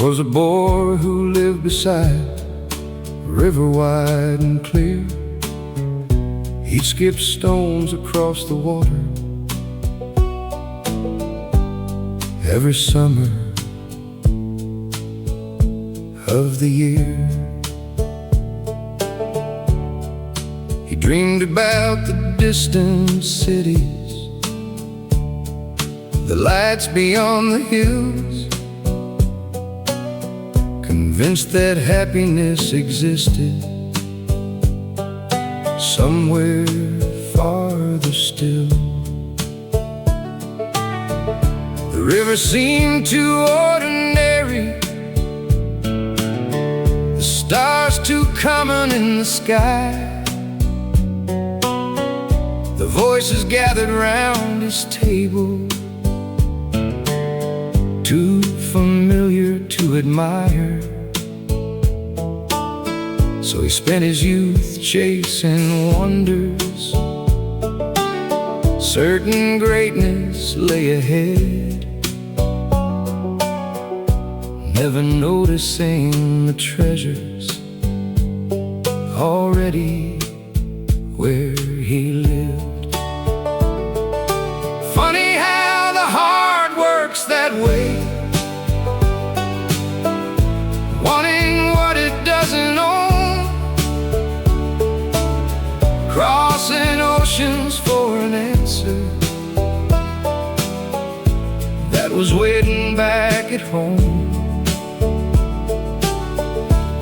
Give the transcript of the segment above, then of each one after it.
was a boy who lived beside a river wide and clear. He'd skip stones across the water every summer of the year. He dreamed about the distant cities, the lights beyond the hills, convinced that happiness existed somewhere farther still. The river seemed too ordinary, the stars too common in the sky. The voices gathered round his table, too familiar to admire. So he spent his youth chasing wonders, certain greatness lay ahead, never noticing the treasures already where he lived. Funny how the heart works that way, wanting what it doesn't own, crossing oceans for an answer that was waiting back at home.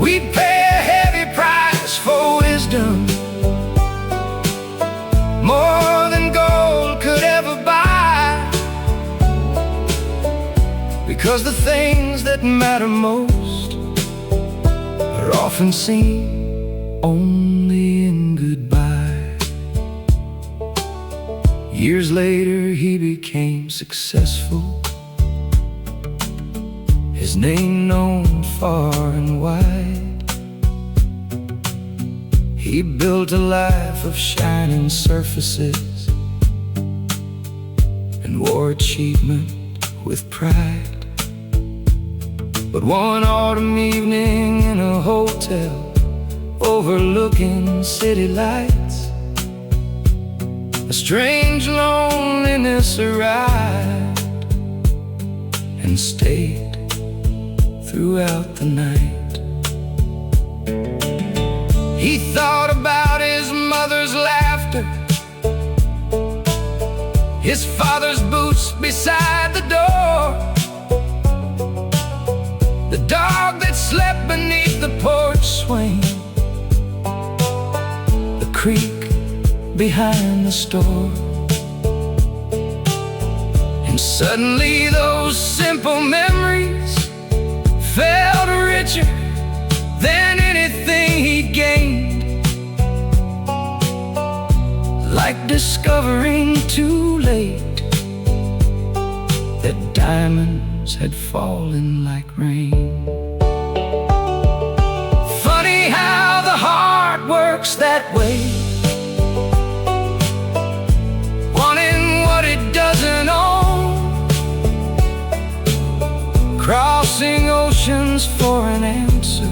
We'd pay a heavy price for wisdom, more than gold could ever buy, because the things that matter most are often seen only in goodbye. Years later he became successful, his name known far and wide. He built a life of shining surfaces and wore achievement with pride. But one autumn evening in a hotel overlooking city lights, a strange loneliness arrived and stayed throughout the night. He thought about his mother's laughter, his father's boots beside the door, the dog that slept beneath the porch swing, the creek behind the store. And suddenly those simple memories felt richer than anything he'd gained, like discovering too late that diamonds had fallen like rain. Funny how the heart works that way, wanting what it doesn't own, crossing oceans for an answer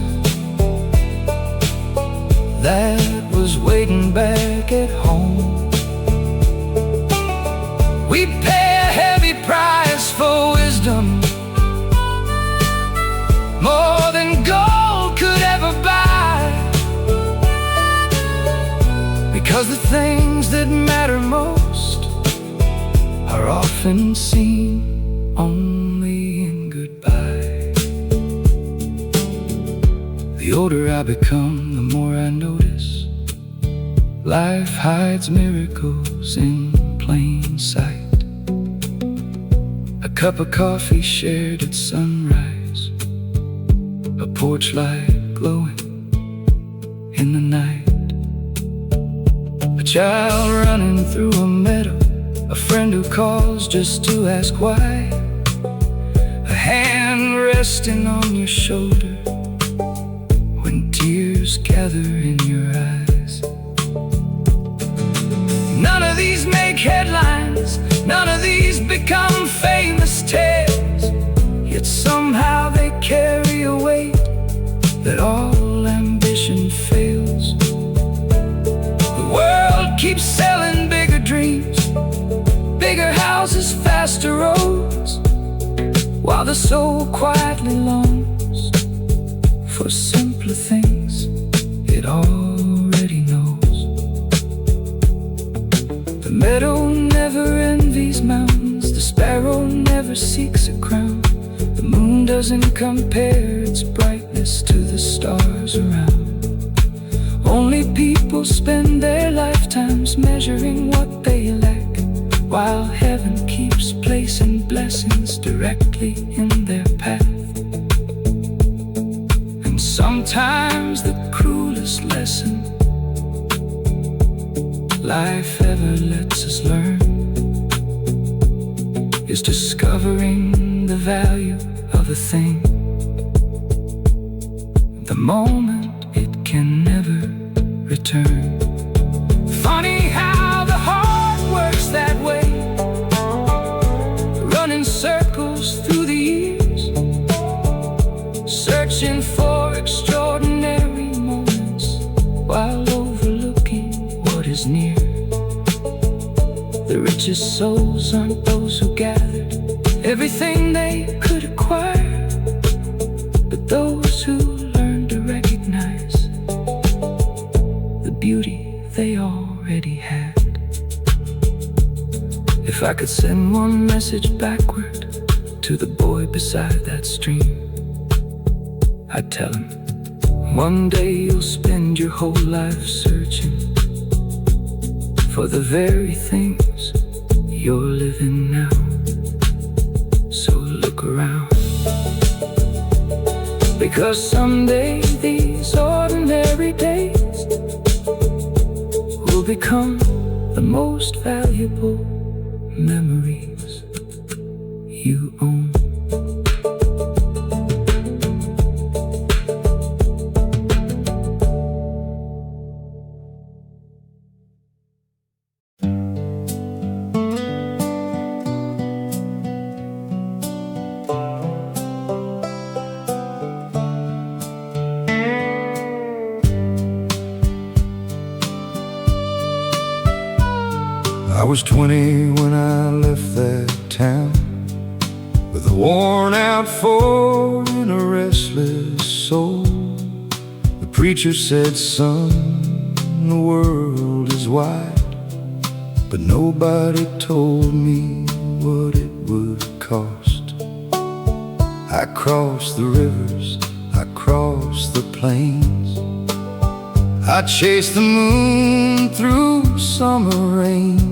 that was waiting back at home. We pay a heavy price for wisdom, more than gold could ever buy, because the things that matter most are often seen only in goodbye. The older I become, the more I notice life hides miracles in plain sight. A cup of coffee shared at sunrise, a porch light glowing in the night, a child running through a meadow, a friend who calls just to ask why, a hand resting on your shoulder when tears gather in your eyes. None of these make headlines, none of these become famous tales, yet somehow they carry that all ambition fails. The world keeps selling bigger dreams, bigger houses, faster roads, while the soul quietly longs for simpler things it already knows. The meadow never envies mountains, the sparrow never seeks a crown. The moon doesn't compare its brightness to the stars around. Only people spend their lifetimes measuring what they lack, while heaven keeps placing blessings directly in their path. And sometimes the cruelest lesson life ever lets us learn is discovering the value of a thing the moment it can never return. Funny how the heart works that way, running circles through the years, searching for extraordinary moments while overlooking what is near. The richest souls aren't those who gathered everything they could acquire, but those who learned to recognize the beauty they already had. If I could send one message backward to the boy beside that stream, I'd tell him, one day you'll spend your whole life searching for the very things you're living now. So look around, because someday these ordinary days will become the most valuable memories you own. I was 20 when I left that town, with a worn-out Ford and a restless soul. The preacher said, son, the world is wide, but nobody told me what it would cost. I crossed the rivers, I crossed the plains, I chased the moon through summer rains.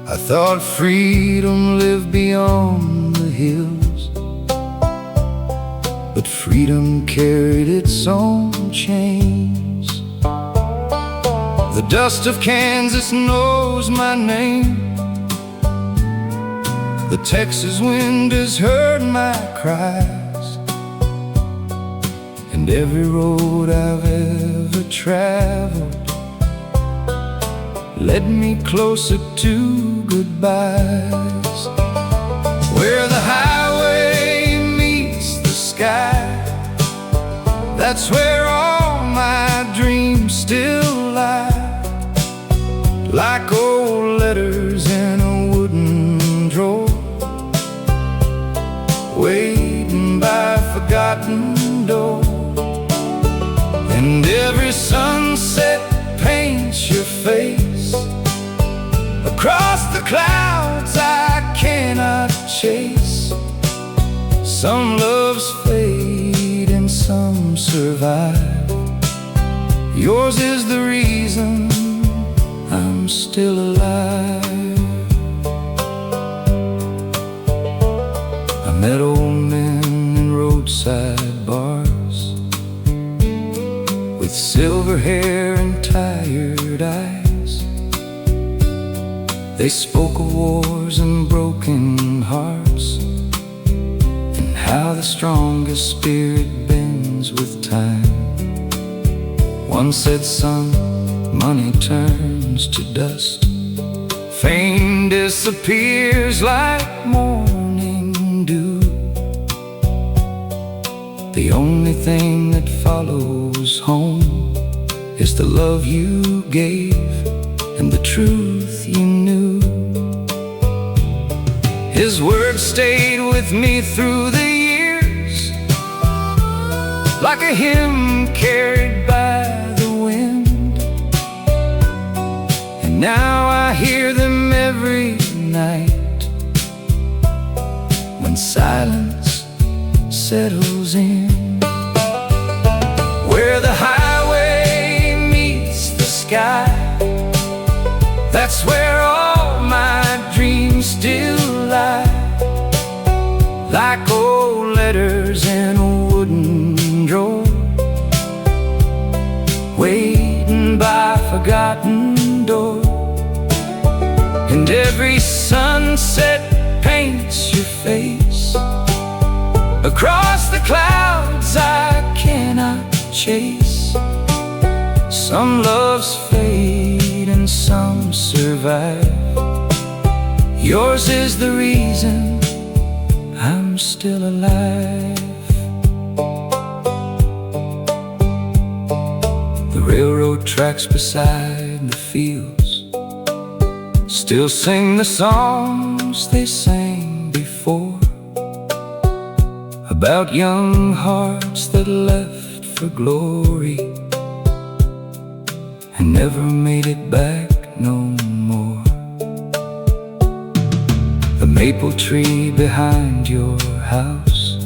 I thought freedom lived beyond the hills, but freedom carried its own chains. The dust of Kansas knows my name, the Texas wind has heard my cries, and every road I've ever traveled led me closer to goodbyes. Where the highway meets the sky, that's where all my dreams still lie, like old letters in a wooden drawer, waiting by a forgotten door. And every sunset paints your face across the clouds I cannot chase. Some loves fade and some survive. Yours is the reason I'm still alive. I met old men in roadside bars, with silver hair and tired eyes. They spoke of wars and broken hearts, and how the strongest spirit bends with time. One said, son, money turns to dust, fame disappears like morning dew. The only thing that follows home is the love you gave and the truth you knew. His words stayed with me through the years, like a hymn carried by the wind. And now I hear them every night when silence settles in. Where the highway meets the sky, that's where all my dreams still lie. Like old letters in a wooden drawer, waiting by a forgotten door. And every sunset paints your face across the clouds I cannot chase. Some loves fade and some survive. Yours is the reason I'm still alive. The railroad tracks beside the fields still sing the songs they sang before, about young hearts that left for glory and never made it back no more. The maple tree behind your house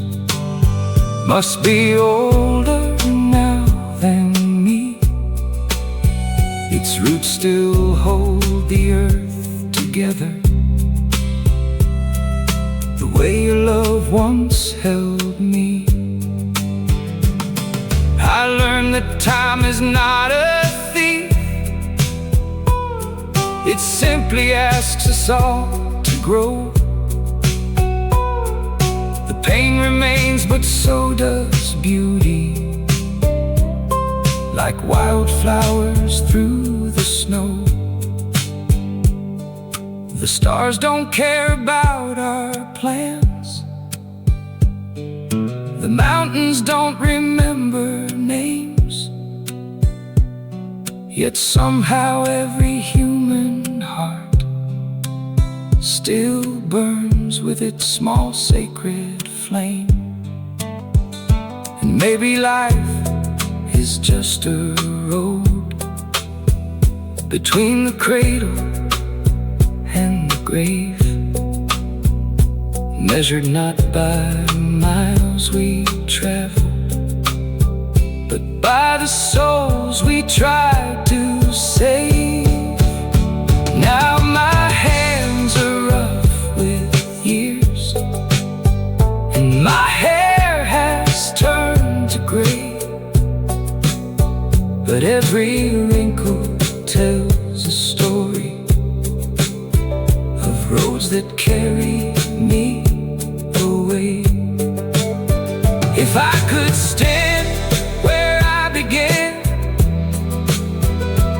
must be older now than me. Its roots still hold the earth together, the way your love once held me. I learned that time is not a thief. It simply asks us all to grow. The pain remains, but so does beauty, like wildflowers through the snow. The stars don't care about our plans. The mountains don't remember names. Yet somehow every human heart still burns with its small sacred flame. And maybe life is just a road between the cradle and the grave, measured not by miles we travel, but by the souls we try to save. Now my hands are rough with years, and my hair has turned to gray, but every wrinkle tells a story of roads that carry me away. If I could stand where I began,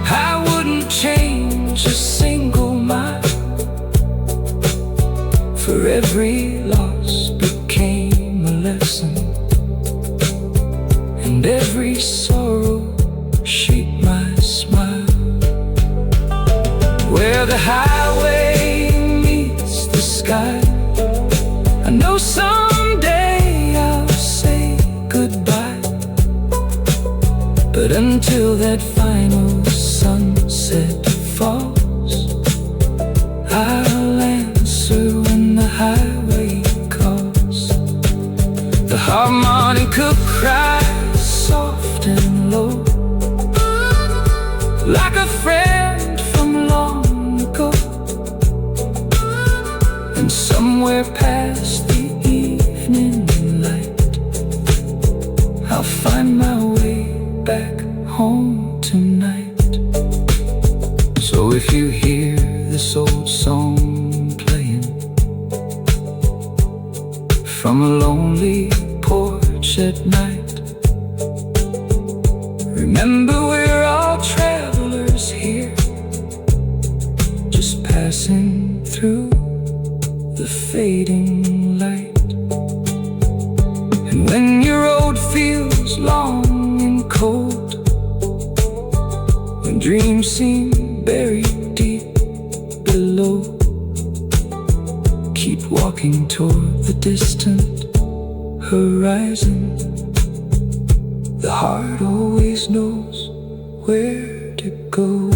I wouldn't change a single mile. For every loss became a lesson, and every sorrow shaped my smile. Where the highway meets the sky, I know someday I'll say goodbye. But until that final sunset falls, I'll answer when the highway calls. The harmonica cries soft and low, like a friend from long ago. And somewhere past the evening light, I'll find my way back home tonight. So if you hear this old song playing from a lonely porch at night, remember we're all travelers here, just passing through the fading light. And when your road feels long and cold, when dreams seem buried deep below. Keep walking toward the distant horizon. The heart always knows where to go.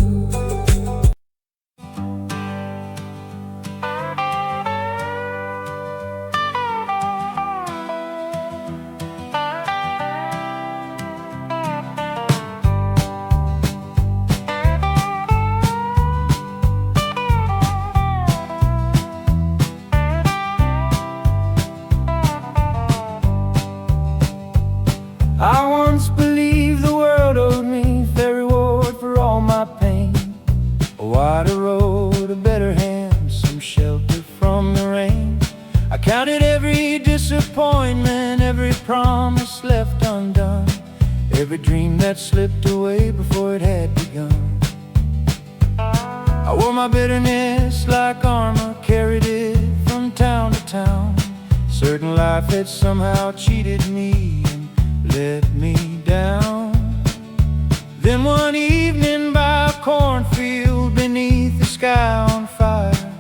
I once believed the world owed me fair reward for all my pain. A wider road, a better hand, some shelter from the rain. I counted every disappointment, every promise left undone, every dream that slipped away before it had begun. I wore my bitterness like armor, carried it from town to town. Certain life had somehow cheated me, let me down. Then one evening by a cornfield beneath the sky on fire,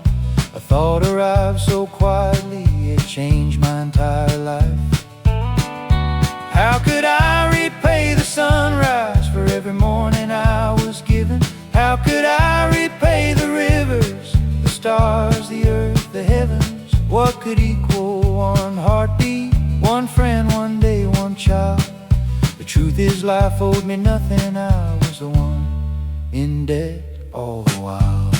a thought arrived so quietly it changed my entire life. How could I repay the sunrise for every morning I was given? How could I repay the rivers, the stars, the earth, the heavens? What could equal one heartbeat, one friend, one day, one child? The truth is life owed me nothing, I was the one in debt all the while.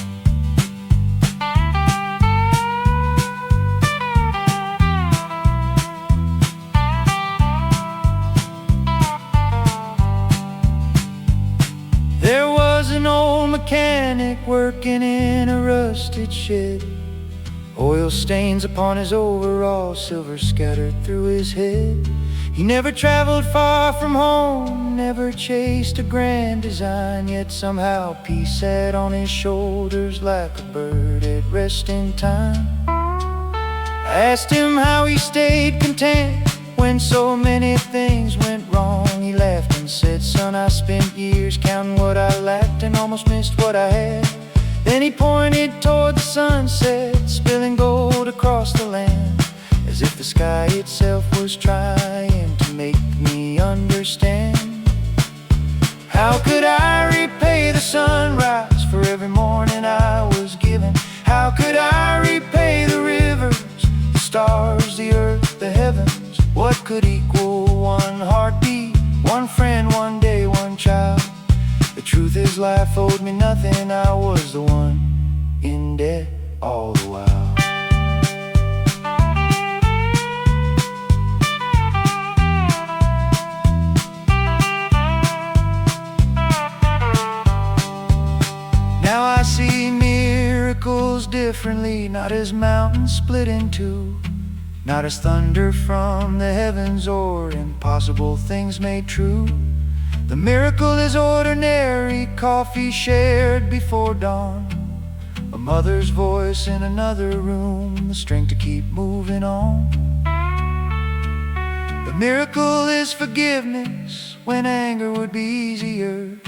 There was an old mechanic working in a rusted shed, oil stains upon his overalls, silver scattered through his head. He never traveled far from home, never chased a grand design, yet somehow peace sat on his shoulders like a bird at resting time. I asked him how he stayed content when so many things went wrong. He laughed and said, son, I spent years counting what I lacked and almost missed what I had. Then he pointed toward the sunset, spilling gold across the land, as if the sky itself was trying to make me understand. How could I repay the sunrise for every morning I was given? How could I repay the rivers, the stars, the earth, the heavens? What could equal one heartbeat, one friend, one day, one child? The truth is life owed me nothing, I was the one in debt all the while. Now I see miracles differently, not as mountains split in two, not as thunder from the heavens or impossible things made true. The miracle is ordinary, coffee shared before dawn, a mother's voice in another room, the strength to keep moving on. The miracle is forgiveness when anger would be easier.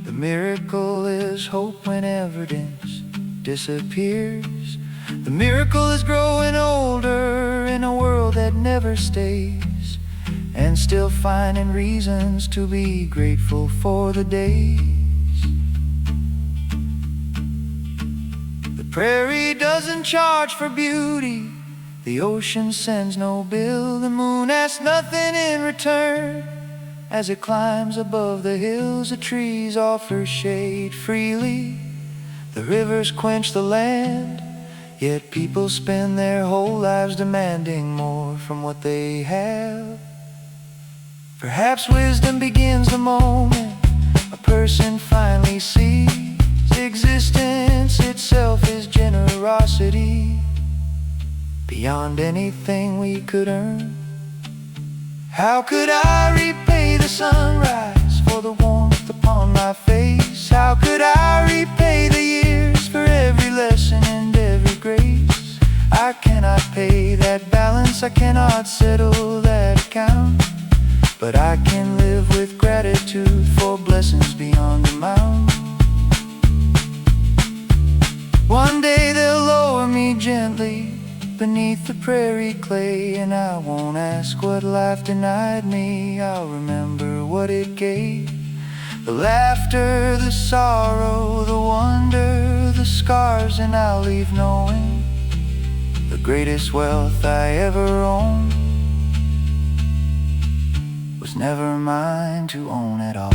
The miracle is hope when evidence disappears. The miracle is growing older in a world that never stays, and still finding reasons to be grateful for the days. The prairie doesn't charge for beauty, the ocean sends no bill, the moon asks nothing in return. As it climbs above the hills, the trees offer shade freely, the rivers quench the land, yet people spend their whole lives demanding more from what they have. Perhaps wisdom begins the moment a person finally sees existence itself is generosity, beyond anything we could earn. How could I repay the sunrise for the warmth upon my face? How could I repay the years for every lesson and every grace? I cannot pay that balance, I cannot settle that account. but I can live with gratitude for blessings beyond the mountain. One day they'll lower me gently beneath the prairie clay, and I won't ask what life denied me. I'll remember what it gave: the laughter, the sorrow, the wonder, the scars. And I'll leave knowing the greatest wealth I ever owned was never mine to own at all.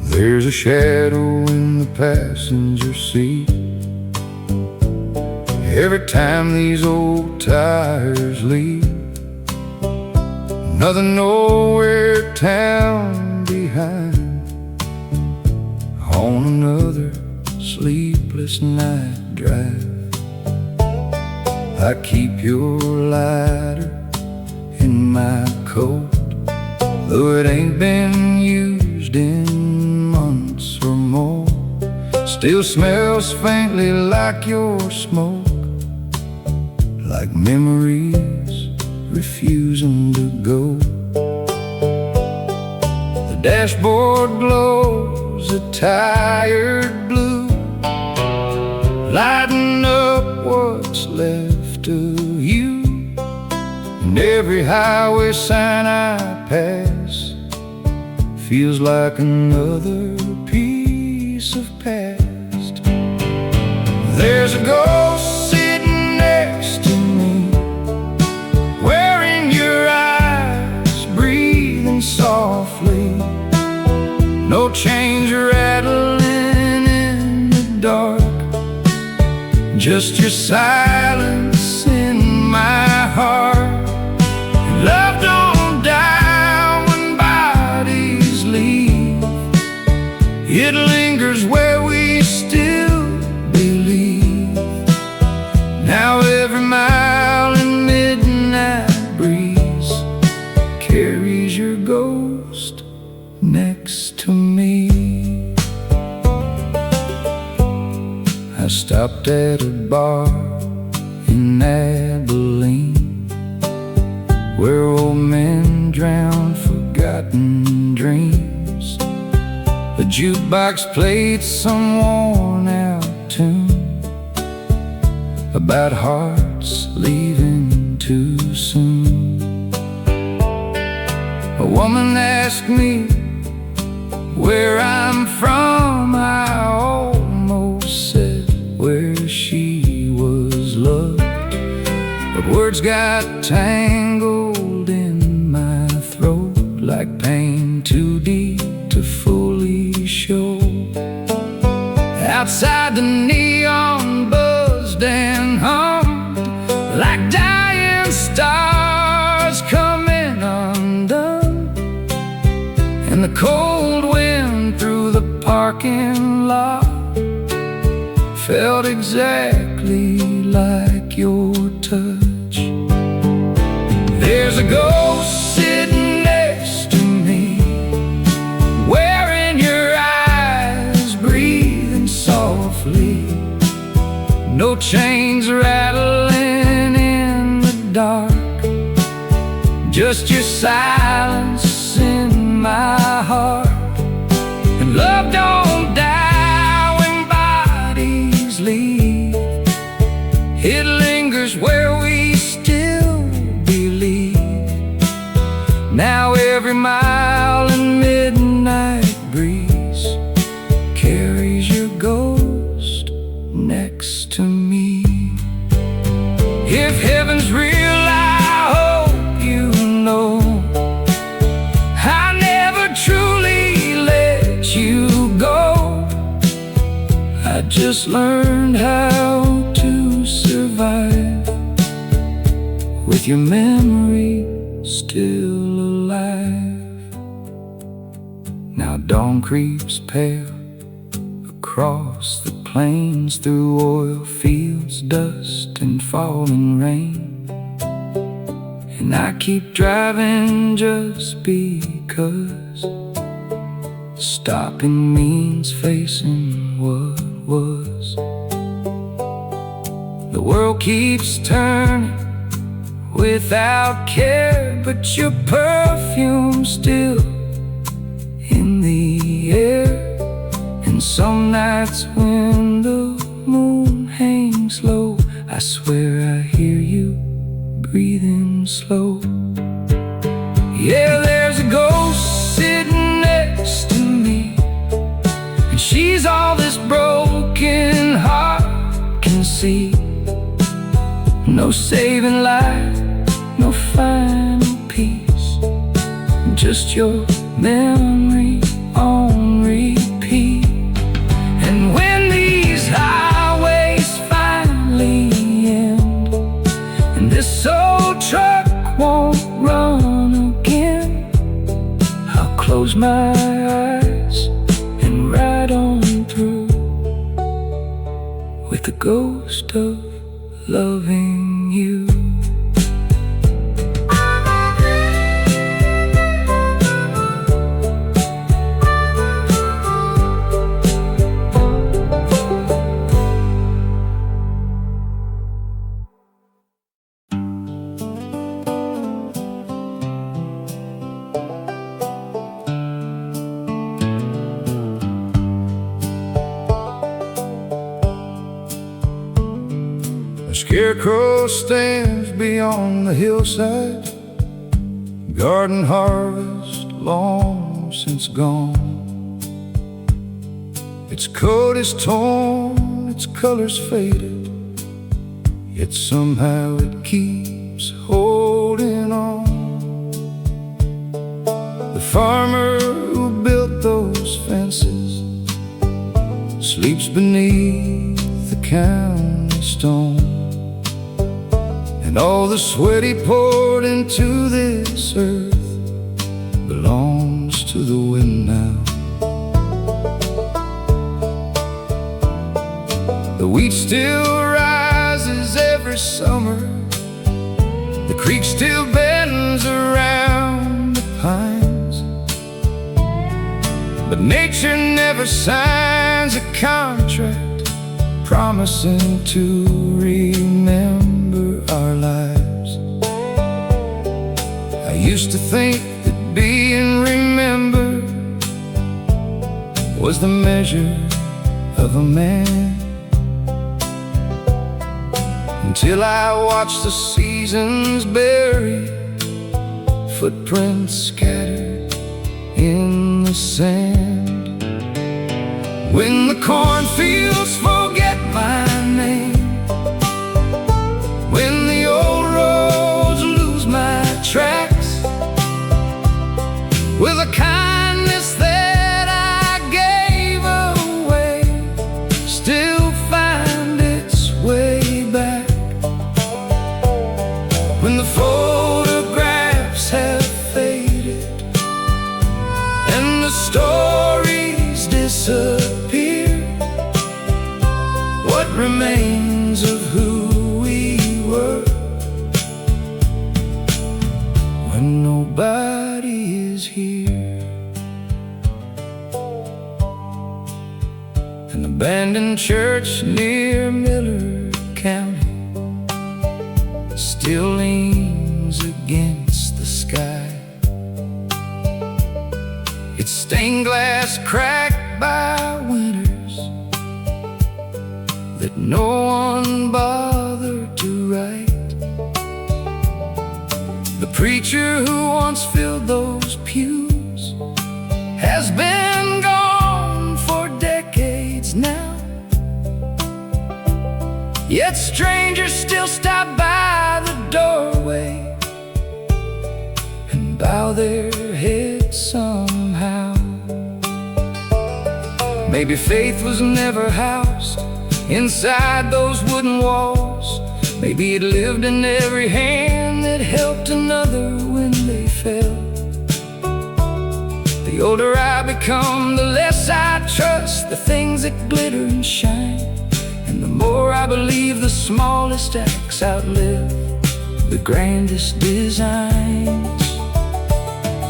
There's a shadow in the passenger seat every time these old tires leave. Another nowhere town behind, on another sleepless night drive. I keep your lighter in my coat, though it ain't been used in months or more. Still smells faintly like your smoke, like memories refusing to go. The dashboard glows a tired blue, lighting up what's left of you. And every highway sign I pass feels like another piece of past. There's a ghost sitting next to me, wearing your eyes, breathing softly. No chains rattling in the dark, just your silence in my heart. Love don't die when bodies leave, it lingers where we still believe. Now every mile in midnight breeze carries your ghost next to me. I stopped at a bar in Abilene, where old men drown forgotten dreams. The jukebox played some worn-out tune about hearts leaving too soon. A woman asked me where I'm from. I almost said where she was loved, but words got tangled in my throat, like pain too deep to fully show. Outside the neon buzzed and hummed like dying stars coming undone, and the cold wind through the parking lot felt exactly like your touch. There's a ghost sitting next to me, wearing your eyes, breathing softly. No chains rattling in the dark, just your silence in my heart. And love don't die when bodies leave, it lingers where we still believe. Now every mile in midnight breeze carries your ghost next to me. If heaven's real, I hope you know I never truly let you go. I just learned how to survive with your memory still alive. Now dawn creeps pale across the plains, through oil fields, dust and falling rain. And I keep driving just because stopping means facing what was. The world keeps turning without care, but your perfume's still in the air. And some nights when the moon hangs low, I swear I hear you breathing slow. Yeah, there's a ghost sitting next to me, and she's all this broken heart can see. No saving life, no final peace, just your memory on repeat. And when these highways finally end, and this old truck won't run again, I'll close my eyes and ride on through with the ghost of loving you. Scarecrow stands beyond the hillside, garden harvest long since gone. Its coat is torn, its colors faded, yet somehow it keeps holding on. The farmer who built those fences sleeps beneath the county stone. And all the sweat he poured into this earth belongs to the wind now. The wheat still rises every summer, the creek still bends around the pines, but nature never signs a contract promising to remember our lives. I used to think that being remembered was the measure of a man, until I watched the seasons bury footprints scattered in the sand. When the cornfields forget my name, when the old roads lose my tracks, with a kindness that I gave away still find its way back. When the photographs have faded and the stories disappear, what remains of who we were when nobody is here? An abandoned church near Miller County still leans against the sky, its stained glass cracked by winters that no one bothered to write. The preacher who once filled those pews has been gone for decades now, yet strangers still stop by the doorway and bow their heads somehow. Maybe faith was never housed inside those wooden walls. Maybe it lived in every hand that helped another when they fell. The older I become, the less I trust the things that glitter and shine. And the more I believe the smallest acts outlive the grandest designs.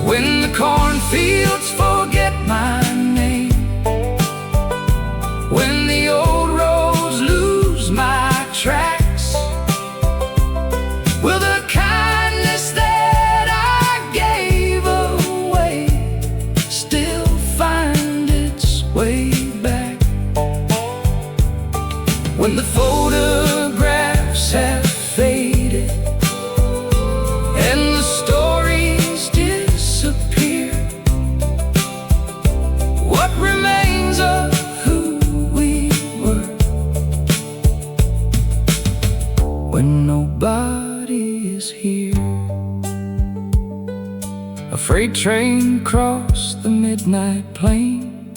When the cornfields forget my name, when the old roads lose my tracks, will the kindness that I gave away still find its way back? When the photographs have faded and the stories disappear, what remains of who we were? When nobody is here, a freight train crossed the midnight plain,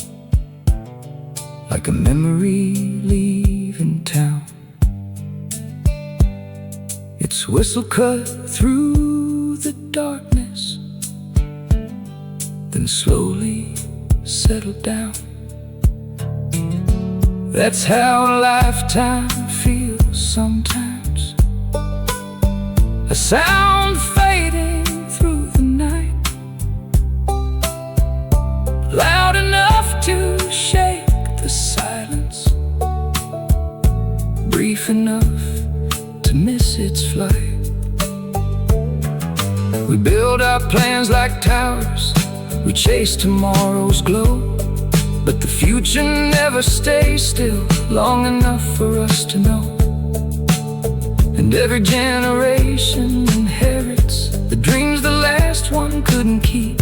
like a memory leaving town. Its whistle cut through the darkness, then slowly settled down. That's how a lifetime feels sometimes, a sound fading through the night, loud enough to shake the silence, brief enough to miss its flight. We build our plans like towers, we chase tomorrow's glow, but the future never stays still long enough for us to know. And every generation inherits the dreams the last one couldn't keep,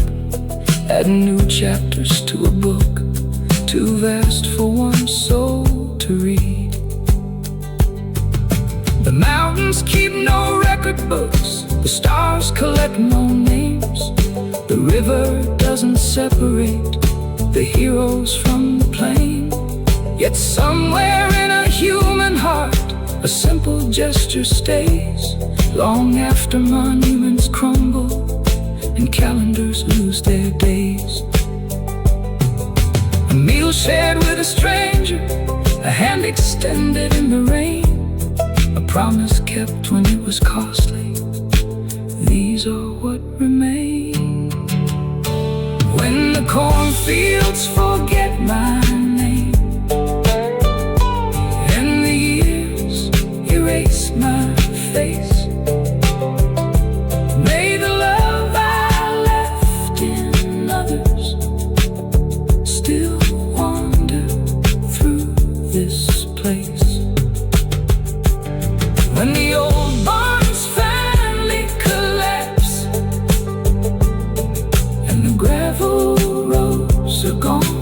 adding new chapters to a book too vast for one soul to read. The mountains keep no record books, the stars collect no names, the river doesn't separate the heroes from the plain. Yet somewhere in a human heart, a simple gesture stays, long after monuments crumble and calendars lose their days. A meal shared with a stranger, a hand extended in the rain, a promise kept when it was costly, these are what remain. When the cornfields forget my name, and the years erase my face, may the love I left in others still wander through this place. When the old barns finally collapse and the gravel roads are gone,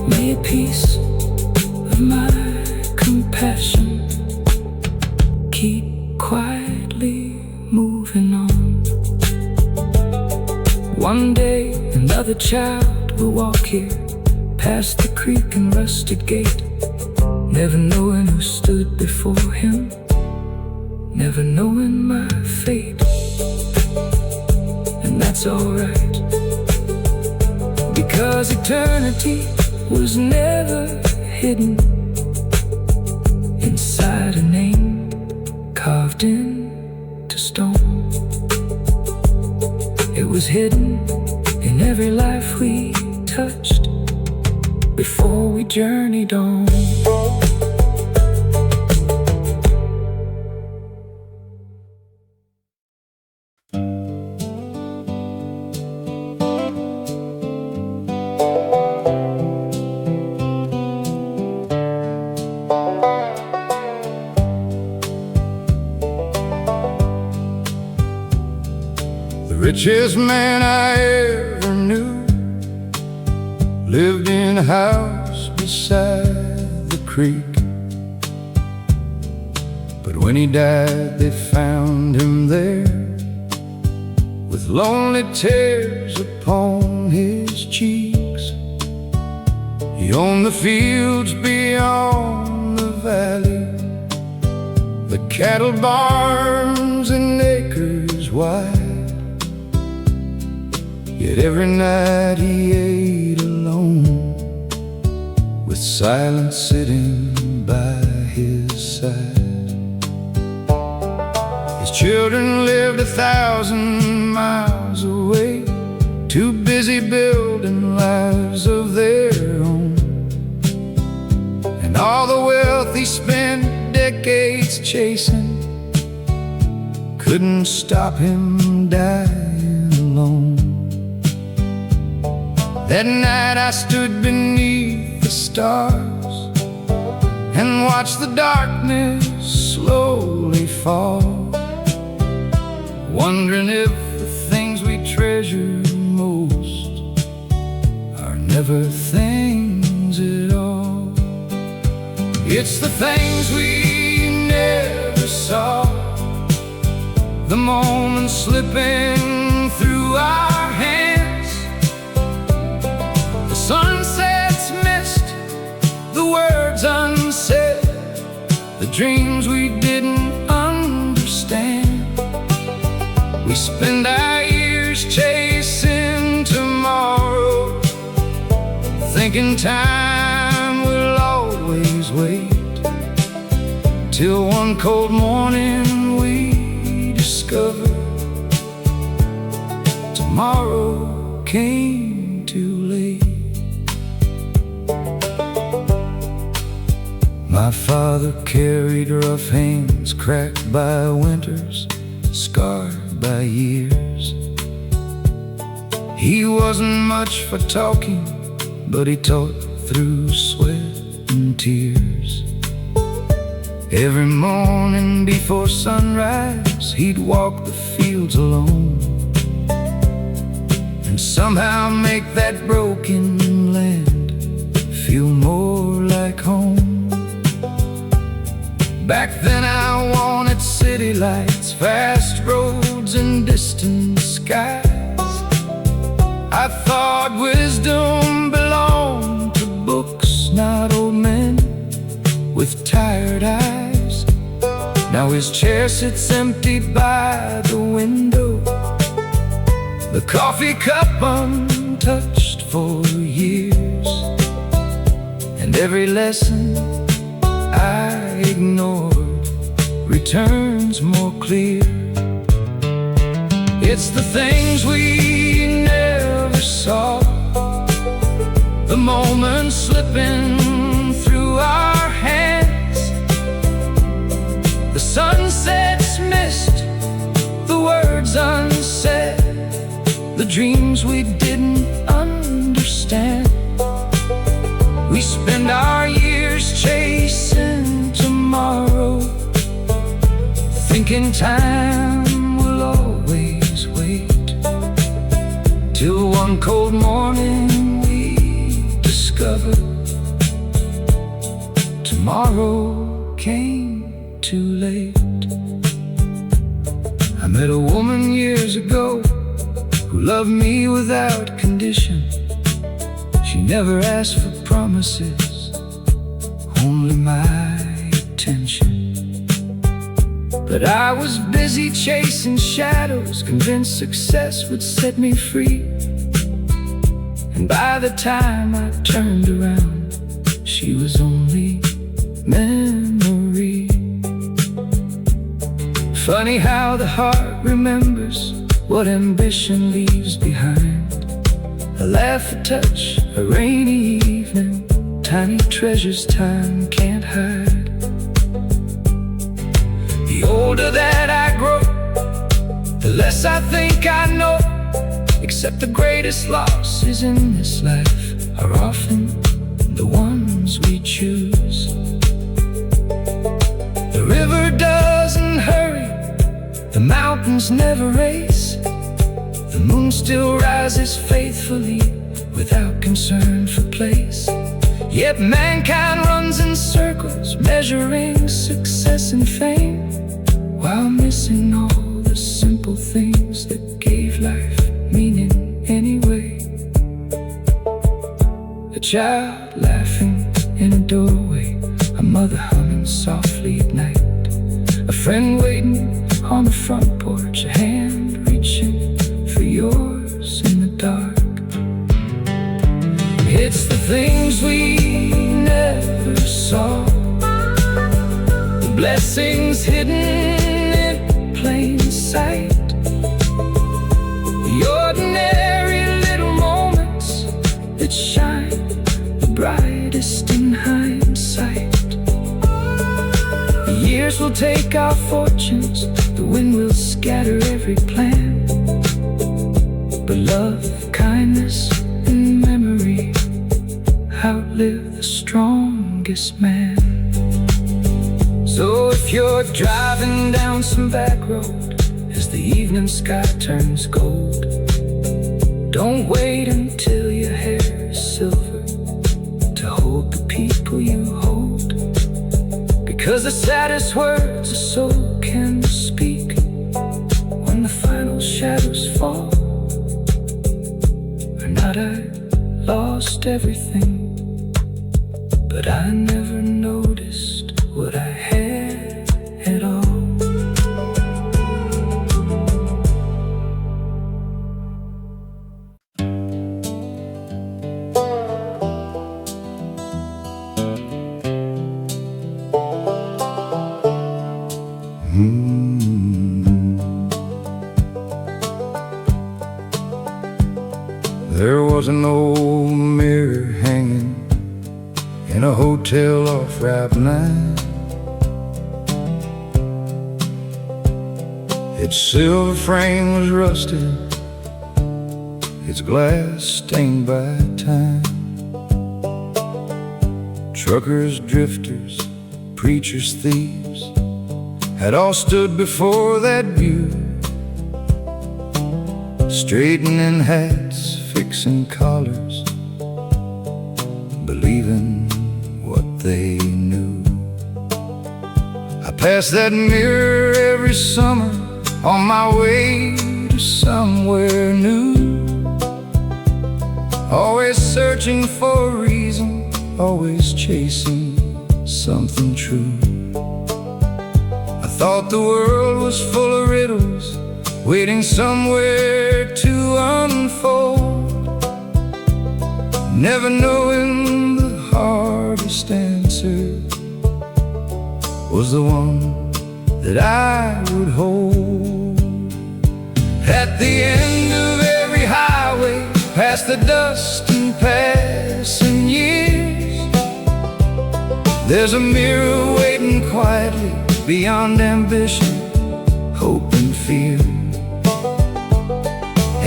may a piece of my compassion keep quietly moving on. One day another child will walk here, past the creek and rusted gate, never knowing who stood before him, never knowing my fate. And that's alright, because eternity was never hidden inside a name carved into stone. It was hidden in every life we touched before we journeyed on. The richest man I ever knew lived in a house beside the creek. But when he died, they found him there with lonely tears upon his cheeks. He owned the fields beyond the valley, the cattle barns and acres wide. Yet every night he ate alone with silence sitting by his side. His children lived 1,000 miles away, too busy building lives of their own. And all the wealth he spent decades chasing couldn't stop him dying alone. That night I stood beneath the stars and watched the darkness slowly fall, wondering if the things we treasure most are never things at all. It's the things we never saw, the moments slipping through our hands, the sunsets missed, the words unsaid, the dreams we didn't understand. We spend our years chasing tomorrow, thinking time will always wait, till one cold morning we discover tomorrow came too late. My father carried rough hands, cracked by winters, scarred by years. He wasn't much for talking, but he taught through sweat and tears. Every morning before sunrise, he'd walk the fields alone and somehow make that broken land feel more like home. Back then I wanted city lights, fast roads and distant skies. I thought wisdom belonged to books, not old men with tired eyes. Now his chair sits empty by the window, the coffee cup untouched for years, and every lesson I ignored returns more clear. It's the things we never saw, the moments slipping through our hands, the sunsets missed, the words unsaid, the dreams we didn't understand. We spend our years chasing tomorrow, thinking time will always wait, till one cold morning we discover tomorrow came too late. I met a woman years ago who loved me without condition. She never asked for promises, only my attention. But I was busy chasing shadows, convinced success would set me free. And by the time I turned around, she was only memory. Funny how the heart remembers what ambition leaves behind. A laugh, a touch, a rainy evening, tiny treasures time can't hide. The older that I grow, the less I think I know. Except the greatest losses in this life are often the ones we choose. The river doesn't hurry, the mountains never race, the moon still rises faithfully without concern for place. Yet mankind runs in circles, measuring success and fame, while missing all the simple things that gave life meaning anyway. A child laughing in a doorway, a mother humming softly at night, a friend waiting on the front porch, a hand reaching for yours in the dark. It's the things we never saw the blessings hidden in plain sight. The ordinary little moments that shine the brightest in hindsight. The years will take our fortunes, the wind will scatter every plan, but love, kindness, and memory outlive the strongest man. So if you're driving down some back road as the evening sky turns gold, don't wait until your hair is silver to hold the people you hold, because the saddest words a soul can speak when the final shadows fall are not I lost everything, but I never noticed what I had at all. There was an old mirror hanging in a hotel off Route 9. Its silver frame was rusted, its glass stained by time. Truckers, drifters, preachers, thieves had all stood before that view, straightening hats, fixing collars, believing what they knew. I passed that mirror every summer on my way to somewhere new, always searching for a reason, always chasing something true. I thought the world was full of riddles waiting somewhere to unfold, never knowing the hardest answer was the one that I would hold. At the end of every highway, past the dust and passing years, there's a mirror waiting quietly beyond ambition, hope and fear.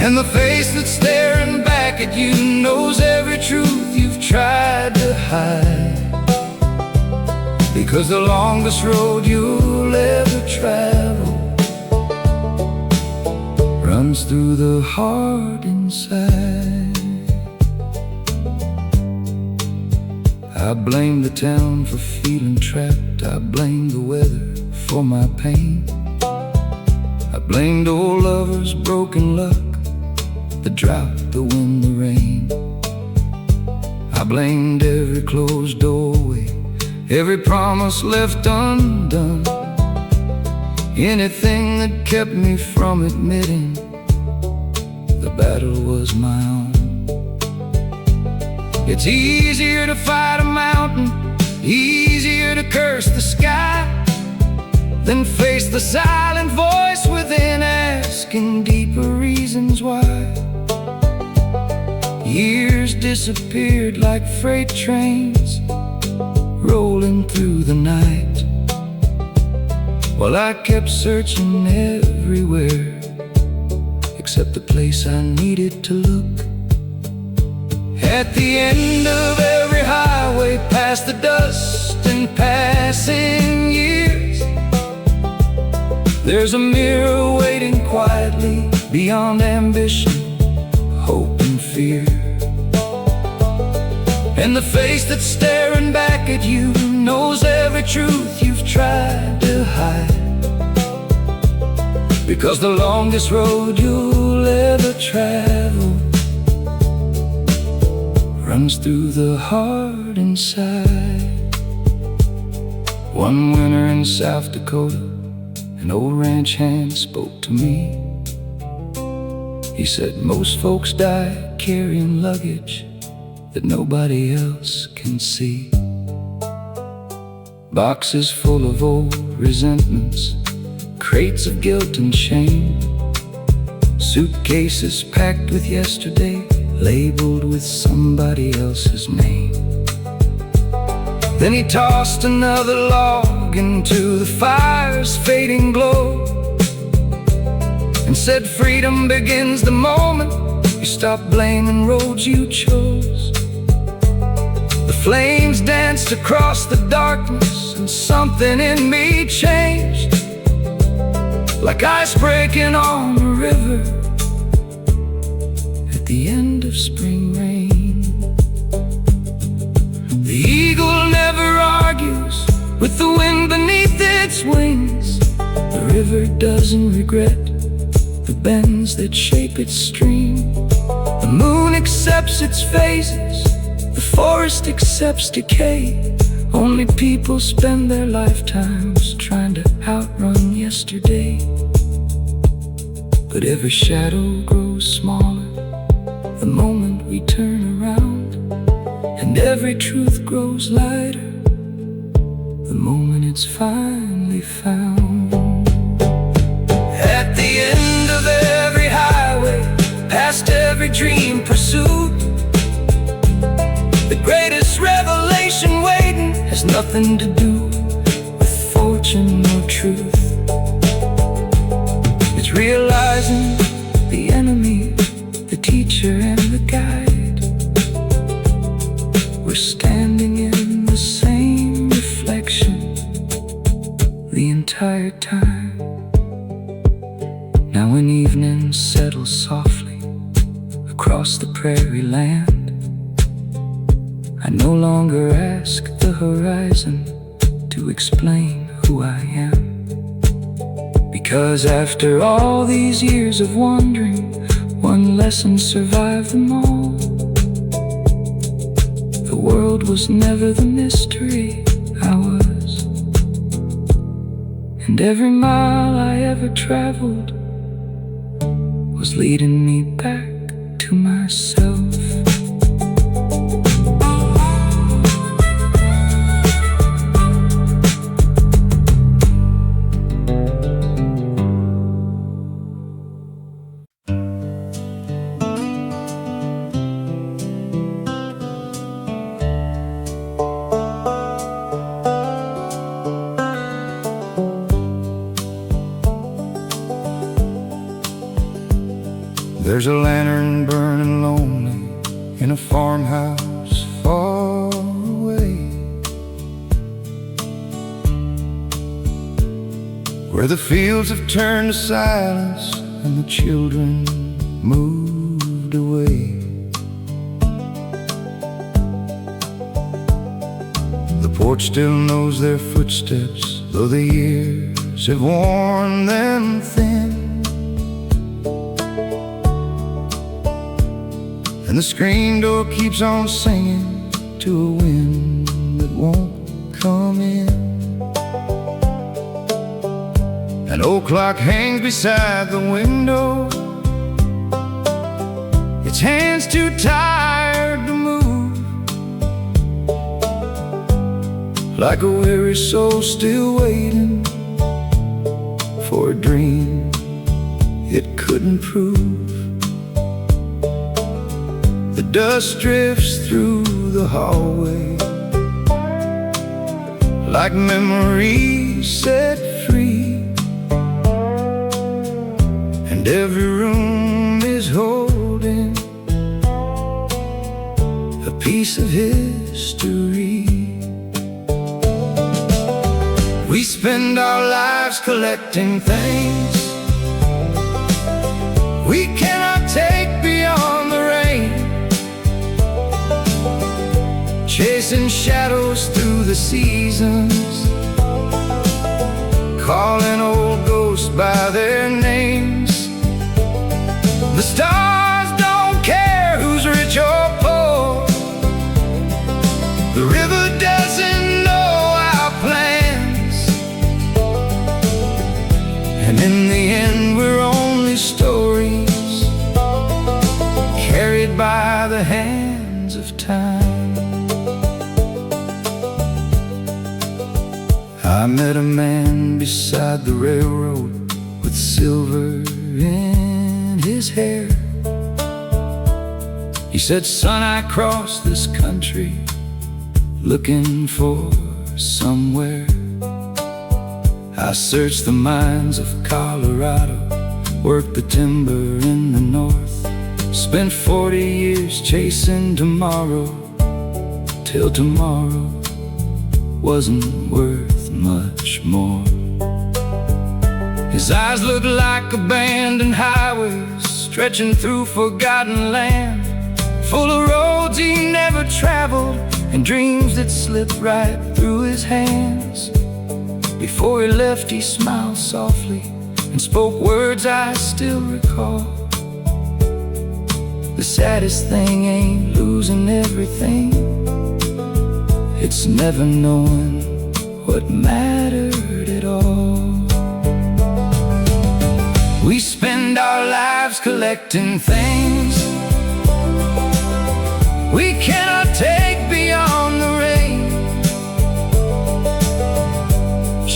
And the face that's staring back at you knows every truth you've tried to hide, because the longest road you'll ever travel runs through the heart inside. I blame the town for feeling trapped, I blame the weather for my pain, I blamed old lovers, broken luck, the drought, the wind, the rain. I blamed every closed doorway, every promise left undone, anything that kept me from admitting the battle was my own. It's easier to fight a mountain, easier to curse the sky, than face the silent voice within, asking deeper reasons why. Years disappeared like freight trains rolling through the night, while I kept searching everywhere except the place I needed to look. At the end of every highway, past the dust and passing years, there's a mirror waiting quietly beyond ambition, hope and fear. And the face that's staring back at you knows every truth you've tried to hide, because the longest road you'll ever travel runs through the heart inside. One winter in South Dakota, an old ranch hand spoke to me. He said, most folks die carrying luggage that nobody else can see. Boxes full of old resentments, crates of guilt and shame, suitcases packed with yesterday, labeled with somebody else's name. Then he tossed another log into the fire's fading glow and said, freedom begins the moment you stop blaming roads you chose. The flames danced across the darkness and something in me changed, like ice breaking on a river at the end of spring rain. The eagle never argues with the wind beneath its wings. The river doesn't regret the bends that shape its stream. The moon accepts its phases, the forest accepts decay. Only people spend their lifetimes trying to outrun yesterday. But every shadow grows smaller the moment we turn around, and every truth grows lighter the moment it's finally found. At the end of every highway, past every dream pursued, the greatest revelation waiting has nothing to do with fortune or truth. It's realizing the enemy, the teacher and the guide, we're standing in the same reflection the entire time. Now when evening settles softly across the prairie land, I no longer ask the horizon to explain who I am. Because after all these years of wandering, one lesson survived them all. The world was never the mystery I was, and every mile I ever traveled was leading me back to myself. There's a lantern burning lonely in a farmhouse far away, where the fields have turned to silence and the children moved away. The porch still knows their footsteps, though the years have worn them thin. And the screen door keeps on singing to a wind that won't come in. An old clock hangs beside the window, its hands too tired to move, like a weary soul still waiting for a dream it couldn't prove. The dust drifts through the hallway like memories set free, and every room is holding a piece of history. We spend our lives collecting things we cannot take beyond the rain, chasing shadows through the seasons, calling old ghosts by their names. The stars don't care who's rich or poor, the river doesn't know our plans, and in the end we're only stories carried by the hands of time. I met a man beside the railroad with silver in his hair. He said, "Son, I crossed this country looking for somewhere. I searched the mines of Colorado, worked the timber in the north, spent 40 years chasing tomorrow, till tomorrow wasn't worth much more." His eyes looked like abandoned highways stretching through forgotten land, full of roads he never traveled and dreams that slipped right through his hands. Before he left, he smiled softly and spoke words I still recall. The saddest thing ain't losing everything, it's never knowing what mattered at all. We spend our lives collecting things we cannot take beyond the rain,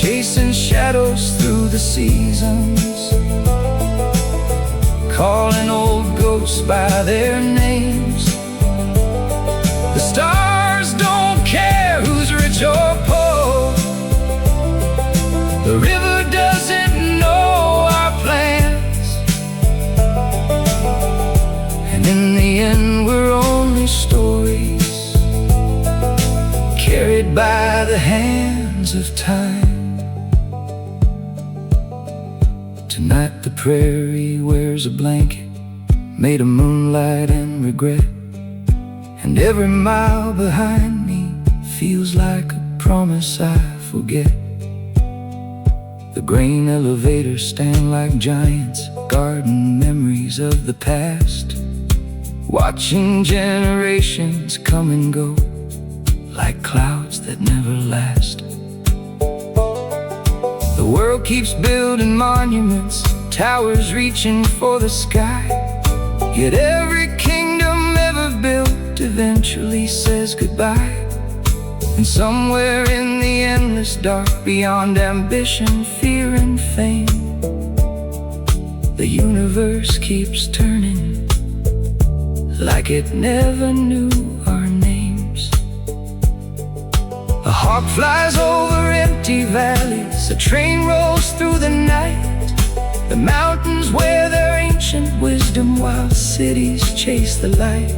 chasing shadows through the seasons, calling old ghosts by their names. The stars don't care who's rich or poor, the river doesn't know our plans, and in the end we're only stories carried by the hands of time. Tonight the prairie wears a blanket made of moonlight and regret, and every mile behind me feels like a promise I forget. The grain elevators stand like giants, guarding memories of the past, watching generations come and go like clouds that never last. The world keeps building monuments, towers reaching for the sky, yet every kingdom ever built eventually says goodbye. And somewhere in the endless dark, beyond ambition, fear and fame, the universe keeps turning like it never knew our names. A hawk flies over empty valleys, a train rolls through the night, the mountains wear their ancient wisdom while cities chase the light.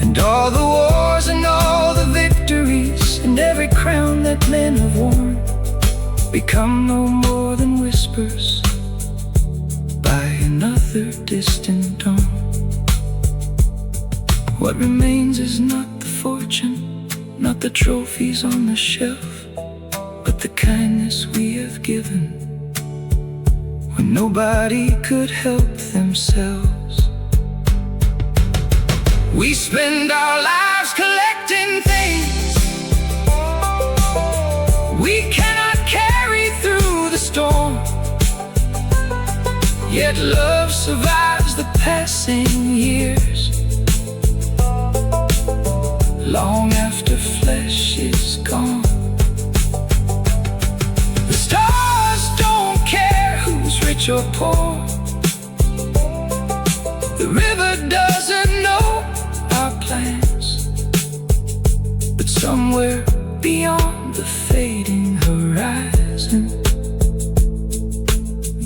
And all the wars and all the victories and every crown that men have worn become no more than whispers by another distant dawn. What remains is not the fortune, not the trophies on the shelf, but the kindness we have given when nobody could help themselves. We spend our lives collecting things we cannot carry through the storm, yet love survives the passing years, long after flesh is gone. The stars don't care who's rich or poor, the river doesn't know our plans, but somewhere beyond the fading horizon,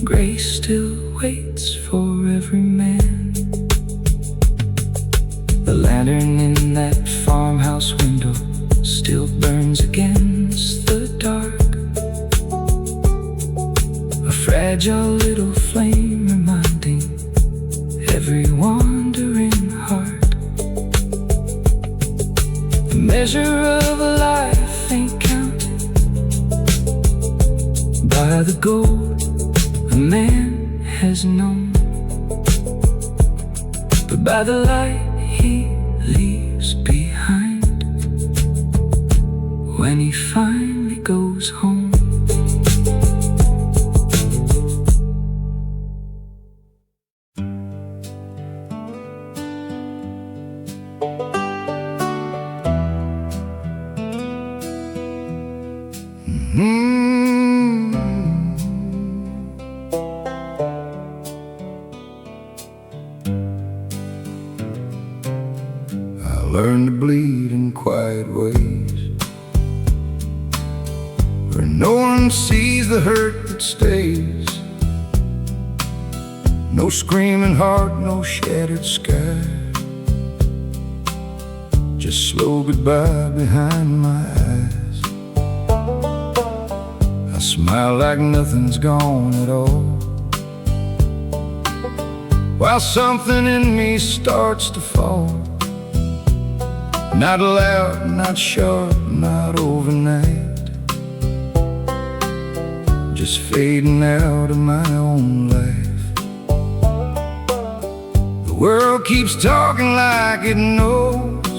grace still waits for every man. The lantern in that farmhouse window still burns against the dark, a fragile little flame reminding every wandering heart. The measure of a life ain't counted by the gold a man has known, but by the light he leaves behind when he finally goes home. learned to bleed in quiet ways, where no one sees the hurt that stays. No screaming heart, no shattered sky, just slow goodbye behind my eyes. I smile like nothing's gone at all, while something in me starts to fall. Not loud, not sharp, not overnight, just fading out of my own life. The world keeps talking like it knows,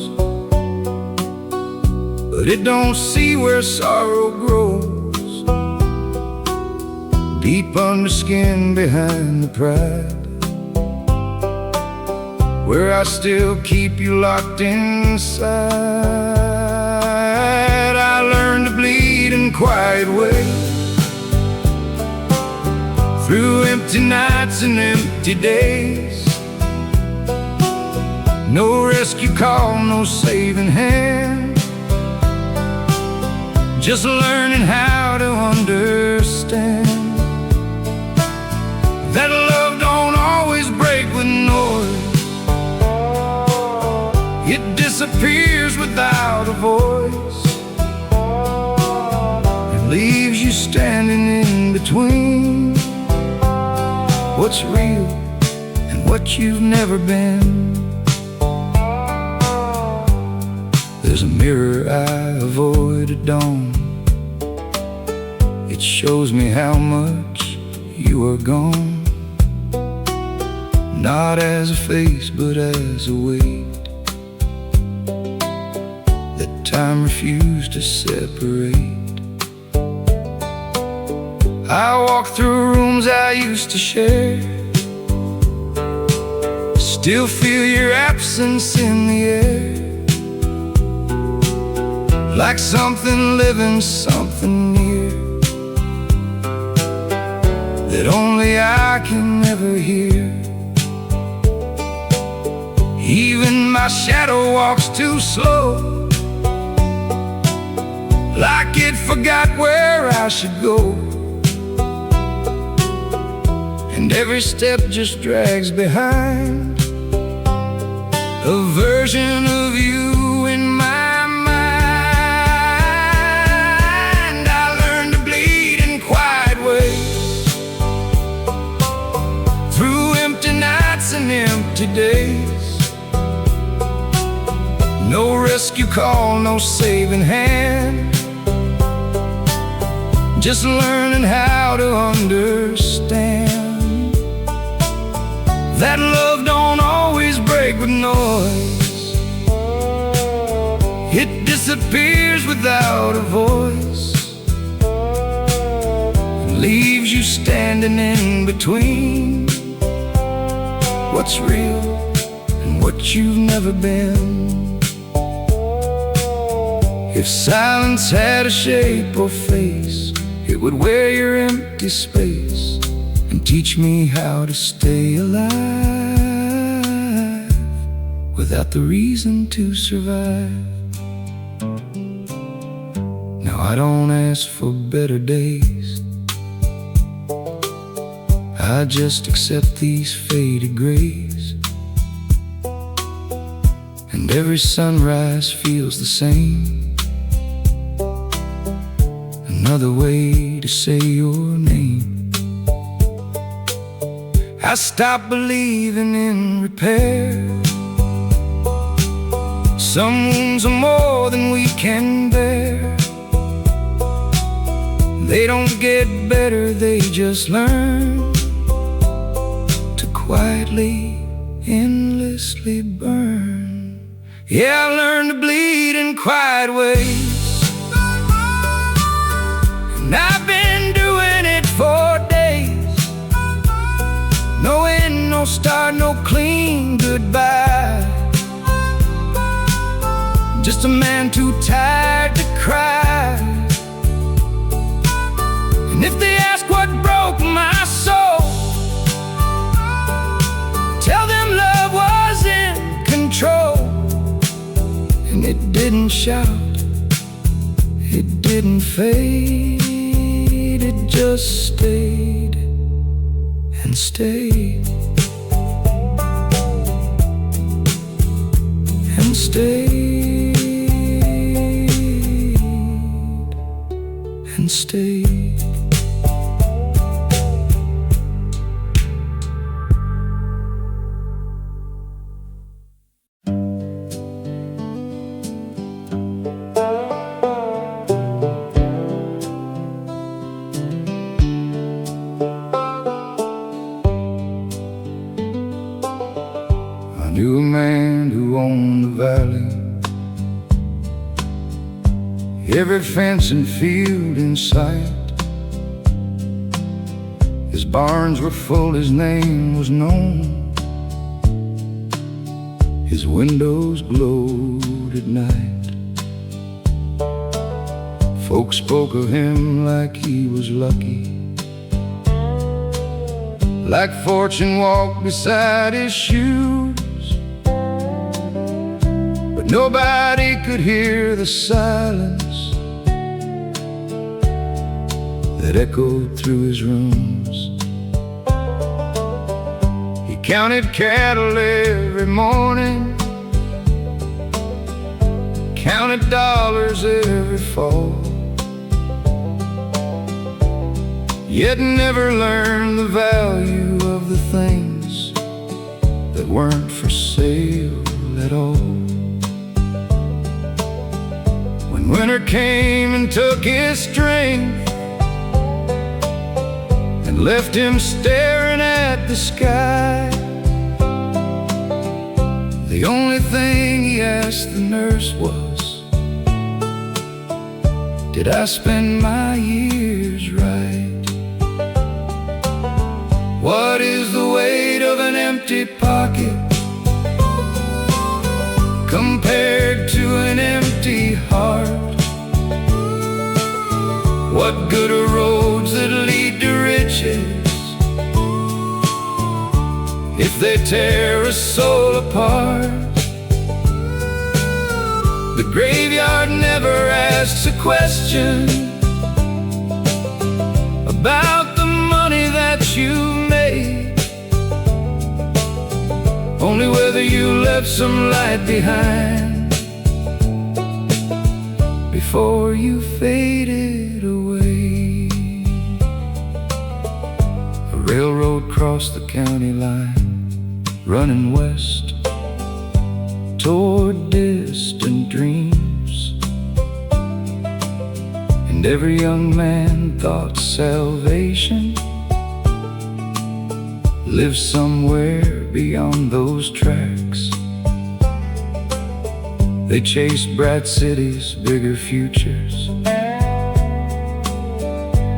but it don't see where sorrow grows, deep under skin behind the pride, where I still keep you locked inside. I learned to bleed in quiet ways, through empty nights and empty days. No rescue call, no saving hand, just learning how to understand that love don't always break with noise. It disappears without a voice, it leaves you standing in between what's real and what you've never been. There's a mirror I avoid at dawn, it shows me how much you are gone, not as a face but as a weight that time refused to separate. I walk through rooms I used to share, still feel your absence in the air, like something living, something near, that only I can never hear. Even my shadow walks too slow, like it forgot where I should go, and every step just drags behind a version of you in my mind. I learned to bleed in quiet ways, through empty nights and empty days. No rescue call, no saving hand, just learning how to understand that love don't always break with noise. It disappears without a voice, and leaves you standing in between what's real and what you've never been. If silence had a shape or face, it would wear your empty space and teach me how to stay alive without the reason to survive. Now I don't ask for better days, I just accept these faded grays, and every sunrise feels the same, another way to say your name. I stopped believing in repair, some wounds are more than we can bear. They don't get better, they just learn to quietly, endlessly burn. Yeah, I learned to bleed in quiet ways, and I've been doing it for days. No end, no start, no clean goodbye, just a man too tired to cry. And if they ask what broke my soul, tell them love was in control. and it didn't shout, it didn't fade, it just stayed and stayed and stayed and stayed. I knew a man who owned the valley, every fence and field in sight. His barns were full, his name was known, his windows glowed at night. Folks spoke of him like he was lucky, like fortune walked beside his shoes. But nobody could hear the silence that echoed through his rooms. He counted cattle every morning, counted dollars every fall, yet never learned the value of the things that weren't for sale at all. When winter came and took his strength and left him staring at the sky, the only thing he asked the nurse was, did I spend my years right? What is the weight of an empty pocket compared to an empty heart? What good are roads that lead to riches if they tear a soul apart? The graveyard never asks a question about the money that you made, only whether you left some light behind before you faded away. A railroad crossed the county line, running west toward distant dreams, and every young man thought salvation lived somewhere beyond those tracks. They chased bright cities, bigger futures,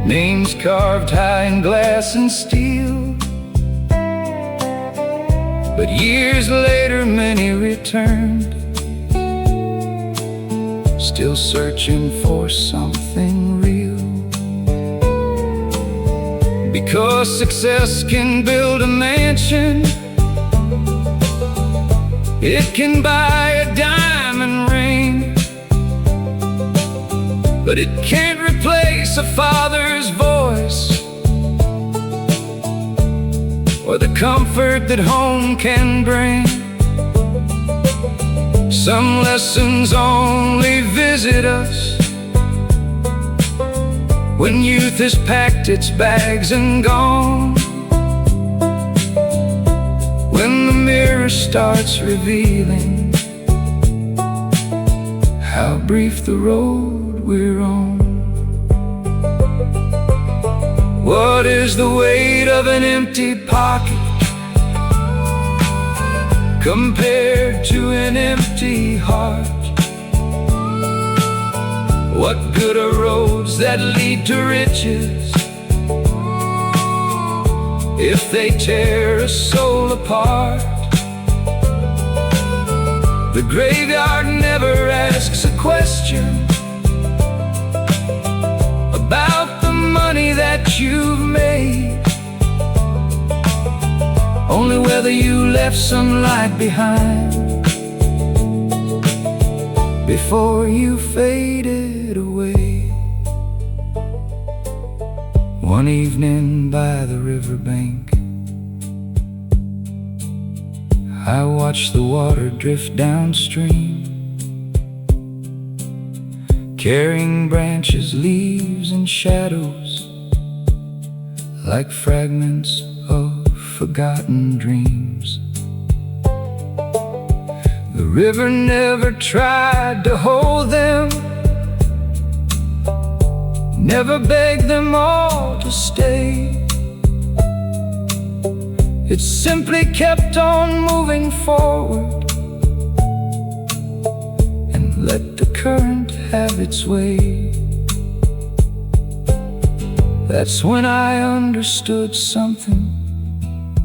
names carved high in glass and steel. But years later many returned, still searching for something real. Because success can build a mansion, it can buy a diamond ring, but it can't replace a father's voice or the comfort that home can bring. Some lessons only visit us when youth has packed its bags and gone, when the mirror starts revealing how brief the road we're on. What is the weight of an empty pocket compared to an empty heart? What good are roads that lead to riches if they tear a soul apart? The graveyard never asks a question about the money that you've made, only whether you left some light behind before you faded away. One evening by the riverbank, I watched the water drift downstream, carrying branches, leaves, and shadows like fragments of forgotten dreams. The river never tried to hold them, never begged them all to stay. It simply kept on moving forward and let the current have its way. That's when I understood something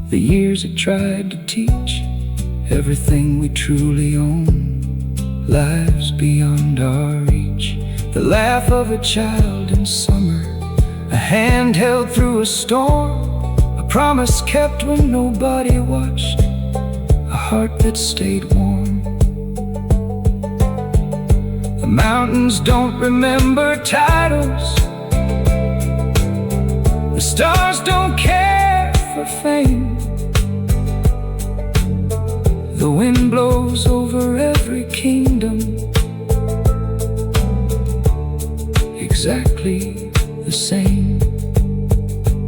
the years had tried to teach. Everything we truly own lies beyond our reach. The laugh of a child in summer, a hand held through a storm, a promise kept when nobody watched, a heart that stayed warm. The mountains don't remember titles, the stars don't care for fame. The wind blows over every kingdom, exactly the same.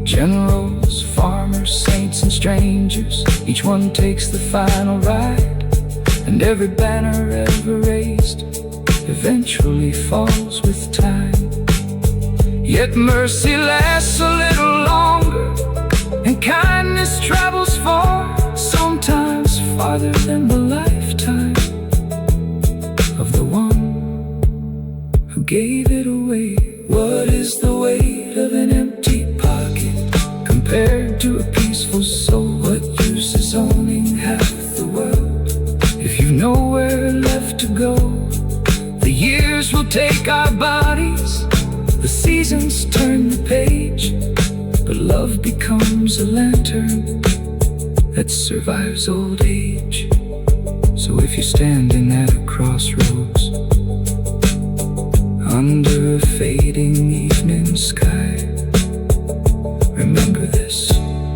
Generals, farmers, saints, and strangers, each one takes the final ride, and every banner ever raised eventually falls with time. Yet mercy lasts a little longer, and kindness travels far, sometimes farther than the lifetime of the one who gave it away. What is the weight of an empty pocket compared to a peaceful soul? What use is owning half the world if you've nowhere left to go? The years will take our bodies, the seasons turn the page, but love becomes a lantern that survives old age. So if you're standing at a crossroads under a fading evening sky, remember this: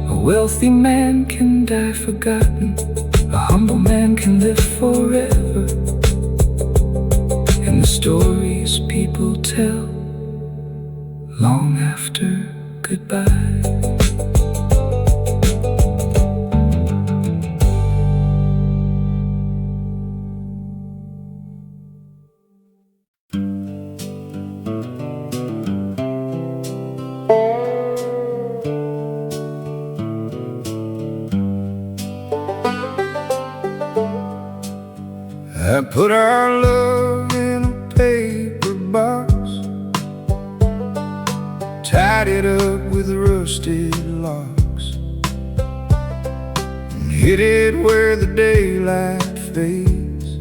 a wealthy man can die forgotten, a humble man can live forever. And the stories people tell long after goodbye. I put our love in a paper box, tied it up with rusted locks, and hid it where the daylight fades,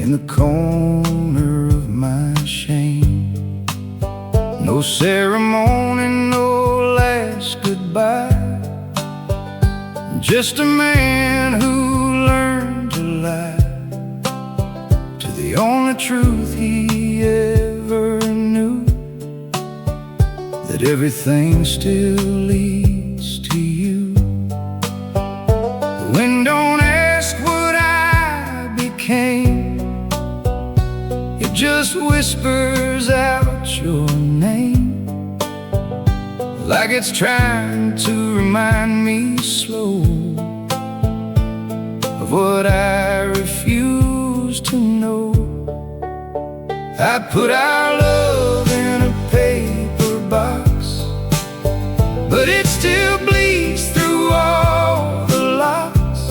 in the corner of my shame. No ceremony, no last goodbye, just a man who learned to lie to the only truth he ever knew, that everything still leads to you. The wind don't ask what I became, it just whispers out your name, like it's trying to remind me slow of what I refuse to know. I put our love in a paper box, but it still bleeds through all the locks.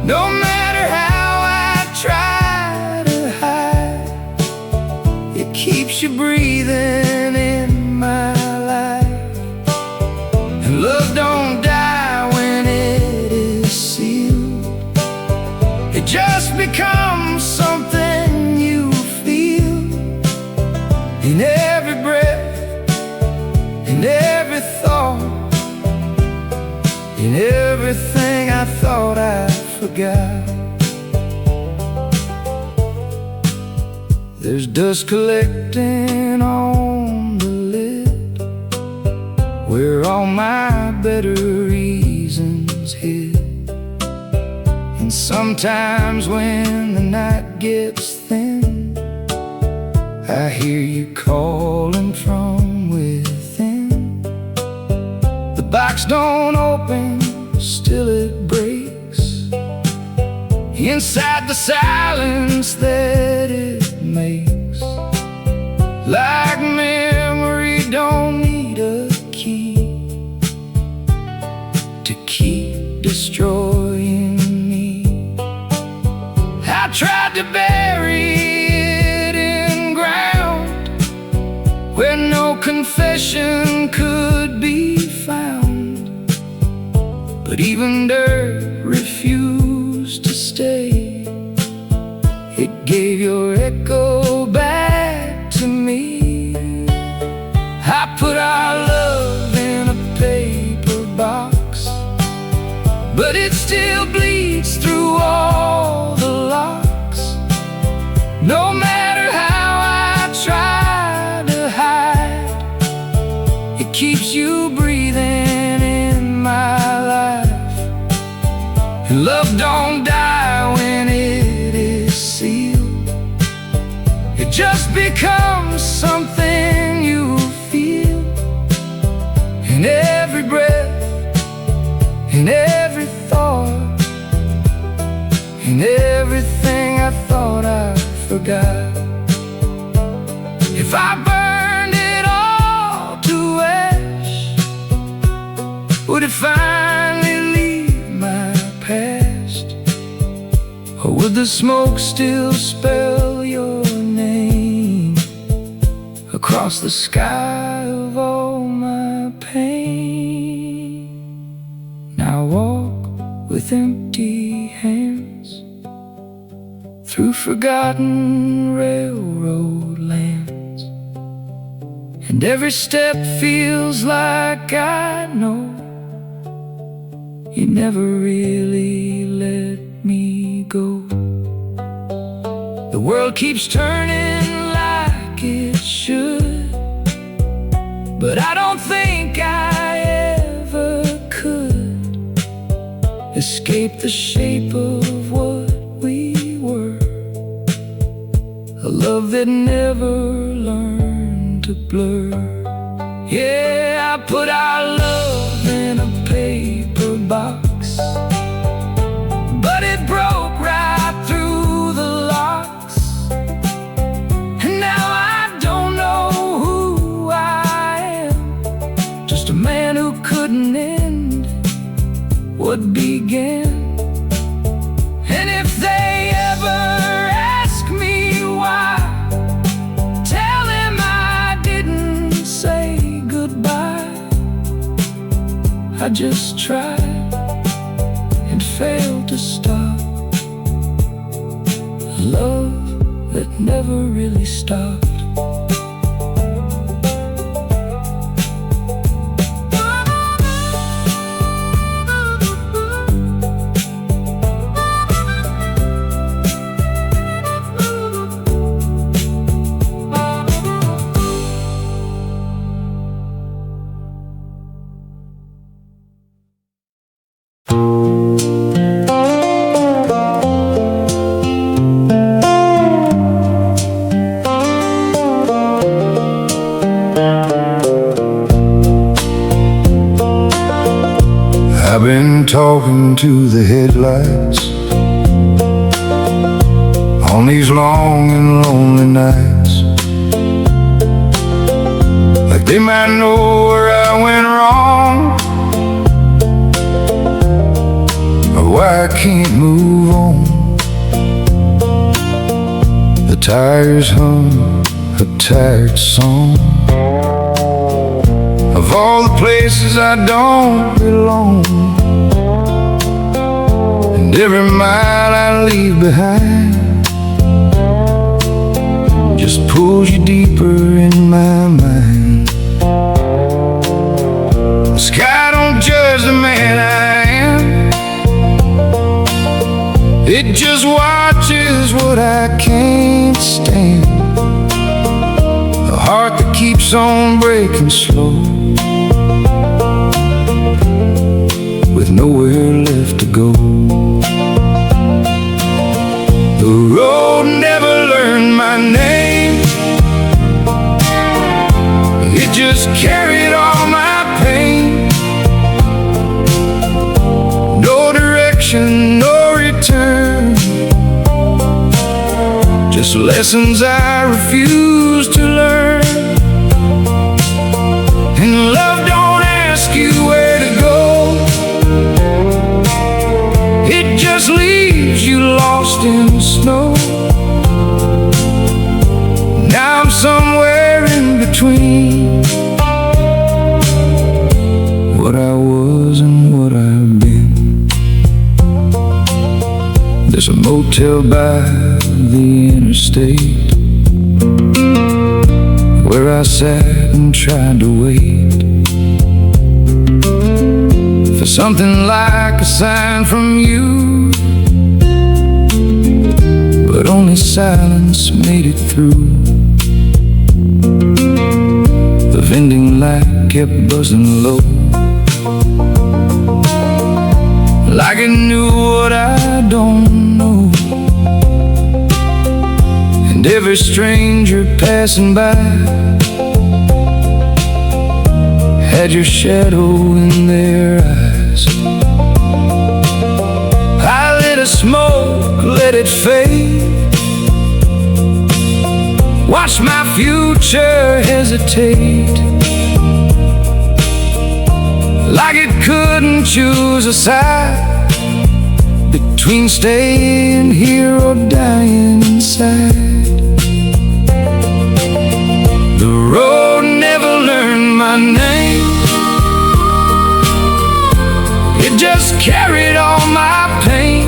No matter how I try to hide, it keeps you breathing in my life. And love don't die when it is sealed, it just becomes something you feel in every breath, in every thought, in everything I thought I forgot. There's dust collecting on the lid where all my better reasons hid. And sometimes when the night gets thin, I hear you calling from within. The box don't open, still it breaks inside the silence that it makes. Like memory don't need a key to keep destroying me. I tried to bury it in ground where no confession could be found, but even dirt refused to stay. It gave your echo back to me. I put our love in a paper box, but it still bleeds through all the locks. No matter how I try to hide, it keeps you breathing in my life. And love don't die when it is sealed. It just becomes something you feel in every breath, in every thought, in everything I thought I forgot. If I burned it all to ash, would it finally leave my past? Or would the smoke still spell your name across the sky of all my pain? Now walk with empty hands through forgotten railroad lands, and every step feels like I know you never really let me go. The world keeps turning like it should, but I don't think I ever could escape the shape of what we were. A love that never learned to blur. Yeah, I put our love in a paper box, but it broke right through the locks. And now I don't know who I am, just a man who couldn't end what began. And if they ever ask me why, tell them I didn't say goodbye. I just tried and failed to stop love that never really stopped. I've been talking to the headlights on these long and lonely nights, like they might know where I went wrong, or why I can't move on. The tires hum a tired song of all the places I don't belong, and every mile I leave behind just pulls you deeper in my mind. The sky don't judge the man I am, it just watches is what I can't stand. A heart that keeps on breaking slow, with nowhere left to go. The road never learned my name. It just carried all my pain. No direction, no return, just lessons I refuse to learn. And love don't ask you where to go, it just leaves you lost in the snow. Now I'm somewhere in between what I was and what I've been. There's a motel by the interstate where I sat and tried to wait for something like a sign from you, but only silence made it through. The vending light kept buzzing low, like it knew what I don't know. And every stranger passing by had your shadow in their eyes. I lit a smoke, let it fade, watch my future hesitate, like it couldn't choose a side between staying here or dying inside. The road never learned my name. It just carried all my pain.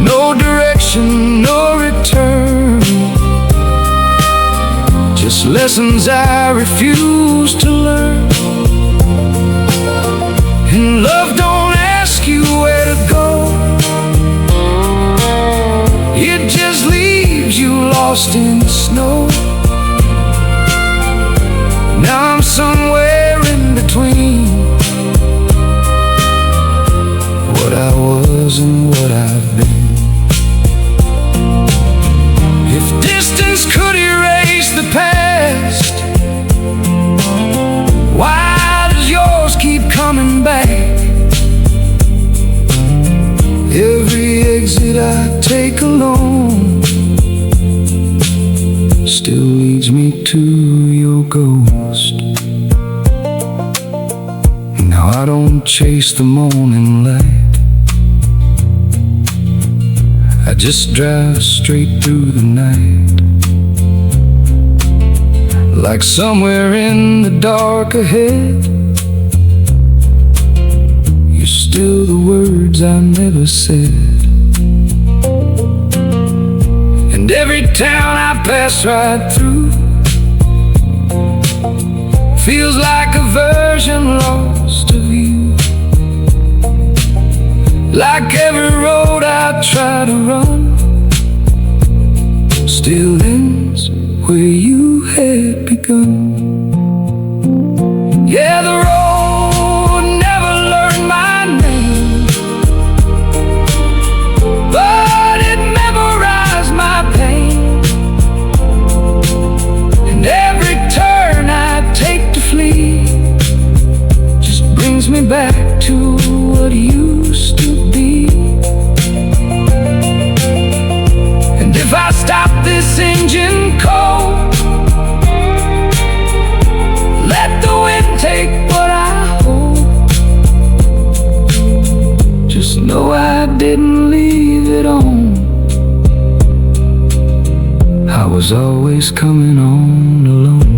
No direction, no return, just lessons I refuse to learn. And love don't ask you where to go, it just leaves you lost in the snow. Now I'm somewhere in between what I was and what I've been. If distance could erase the past, why does yours keep coming back? Every exit I take alone still leads me to your ghost. Now I don't chase the morning light, I just drive straight through the night, like somewhere in the dark ahead you're still the words I never said. And every town I pass right through feels like a version lost of you, like every road I try to run still ends where you had begun. Yeah, the road never learned my name, but it memorized my pain. And every turn I take to flee just brings me back to what used to be. And if I stop this engine cold, let the wind take what I hold, just know I didn't leave it on. I was always coming on alone.